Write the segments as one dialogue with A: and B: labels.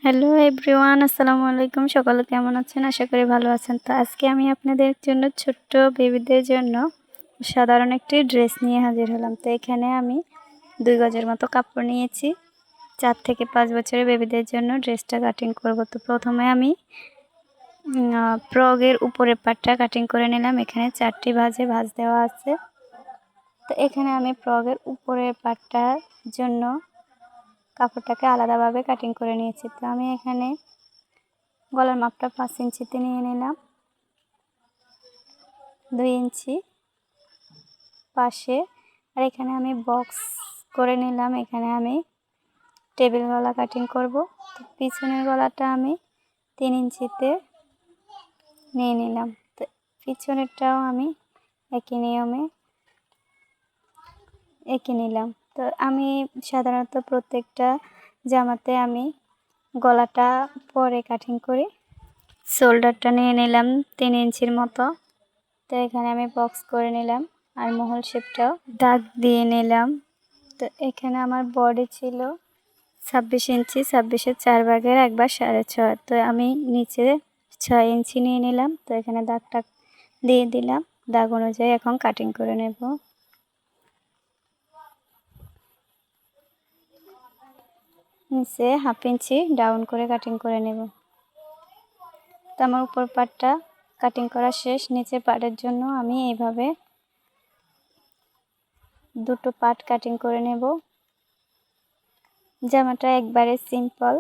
A: Hello everyone, আসসালামু আলাইকুম। সকলে কেমন আছেন? আশা করি ভালো আছেন। তো আজকে আমি আপনাদের জন্য ছোট্ট বেবিদের জন্য সাধারণ একটি ড্রেস নিয়ে হাজির হলাম। তো এখানে আমি 2 গজের মতো কাপড় নিয়েছি। 4 থেকে 5 বছরের বেবিদের জন্য ড্রেসটা কাটিং করব। তো প্রথমে আমি ফ্রকের উপরের পাটটা কাটিং করে নিলাম। এখানে 4টি ভাঁজ দেওয়া আছে। তো এখানে আমি ফ্রকের উপরের পাটটার জন্য কাপড়টাকে আলাদাভাবে কাটিং করে নিয়েছি। তো আমি এখানে গলার মাপটা 5 ইঞ্চিতে নিয়ে নিলাম, 2 ইঞ্চি পাশে, আর এখানে আমি বক্স করে নিলাম। এখানে আমি টেবিল গলা কাটিং করব। তো পিছনের গলাটা আমি 3 ইঞ্চিতে নিয়ে নিলাম। তো পিছনেরটাও আমি একই নিয়মে এঁকে নিলাম। তো আমি সাধারণত প্রত্যেকটা জামাতে আমি গলাটা পরে কাটিং করি। শোল্ডারটা নিয়ে নিলাম 3 ইঞ্চির মতো। তো এখানে আমি বক্স করে নিলাম, আর মহল শেপটাও দাগ দিয়ে নিলাম। তো এখানে আমার বডি ছিল 26 ইঞ্চি, 26-এর 4 ভাগের 1 ভাগ 6.5। তো আমি নিচে 6 ইঞ্চি নিয়ে নিলাম। তো এখানে দাগটা দিয়ে দিলাম। দাগ অনুযায়ী এখন কাটিং করে নেব। নিচে 1/2 ইঞ্চি ডাউন করে কাটিং করে নেব। তো আমার উপর পাটটা কাটিং করা শেষ। নিচের পাটের জন্য আমি এইভাবে 2টো পার্ট কাটিং করে নেব। জামাটা একবারে সিম্পল,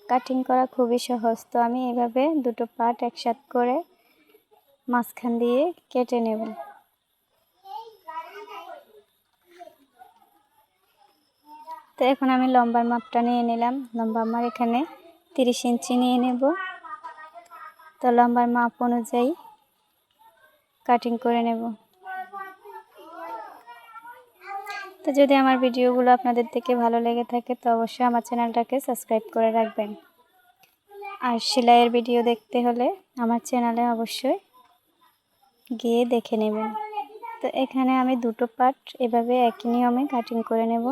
A: কাটিং করা খুবই সহজ। তো আমি এইভাবে 2টো পার্ট একসাথে করে মাঝখান দিয়ে কেটে নেব। তো এখন আমি লম্বার মাপটা নিয়ে নিলাম। লম্বা আমার এখানে 30 ইঞ্চি নিয়ে নেব। তো লম্বার মাপ অনুযায়ী কাটিং করে নেব। তো যদি আমার ভিডিওগুলো আপনাদের থেকে ভালো লেগে থাকে তো অবশ্যই আমার চ্যানেলটাকে সাবস্ক্রাইব করে রাখবেন। আর সেলাইয়ের ভিডিও দেখতে হলে আমার চ্যানেলে অবশ্যই গিয়ে দেখে নেবেন। তো এখানে আমি 2টো পার্ট এভাবে একই নিয়মে কাটিং করে নেব।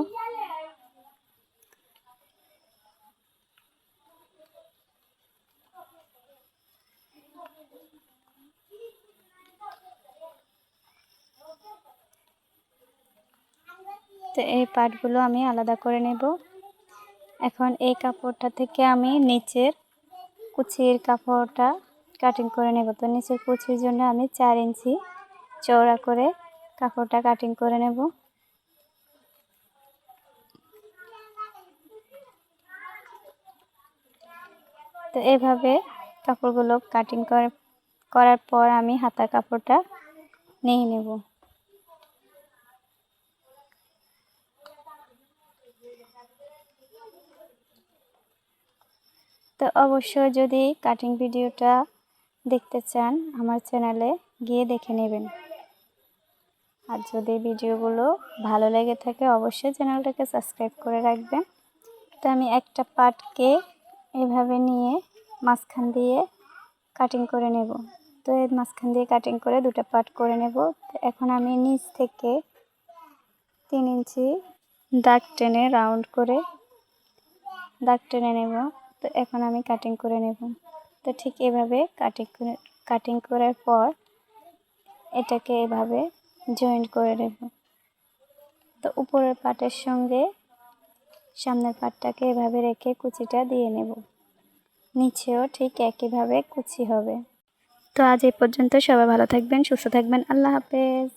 A: তো এই পার্টগুলো আমি আলাদা করে নেব। এখন এই কাপড়টা থেকে আমি নিচের কুচির কাপড়টা কাটিং করে নেব। তো নিচের কুচির জন্য আমি 4 ইঞ্চি চওড়া করে কাপড়টা কাটিং করে নেব। তো এভাবে কাপড়গুলো কাটিং করার পর আমি হাতার কাপড়টা নিয়ে নেব। তো অবশ্যই যদি কাটিং ভিডিওটা দেখতে চান আমার চ্যানেলে গিয়ে দেখে নেবেন। আর যদি ভিডিওগুলো ভালো লেগে থাকে অবশ্যই চ্যানেলটাকে সাবস্ক্রাইব করে রাখবেন। তো আমি একটা পার্টকে এভাবে নিয়ে মাঝখান দিয়ে কাটিং করে নেব। তো এর মাঝখান দিয়ে কাটিং করে 2টা পার্ট করে নেব। তো এখন আমি নিচ থেকে 3 ইঞ্চি দাগ টেনে রাউন্ড করে দাগ টেনে নেব। তো এখন আমি কাটিং করে নেব। তো ঠিক এভাবে কাটিং করার পর এটাকে এভাবে জয়েন্ট করে নেব। তো উপরের পার্টের সঙ্গে সামনের পার্টটাকে এভাবে রেখে কুচিটা দিয়ে নেব। নিচেও ঠিক একইভাবে কুচি হবে। তো আজ এই পর্যন্ত। সবাই ভালো থাকবেন, সুস্থ থাকবেন। আল্লাহ হাফেজ।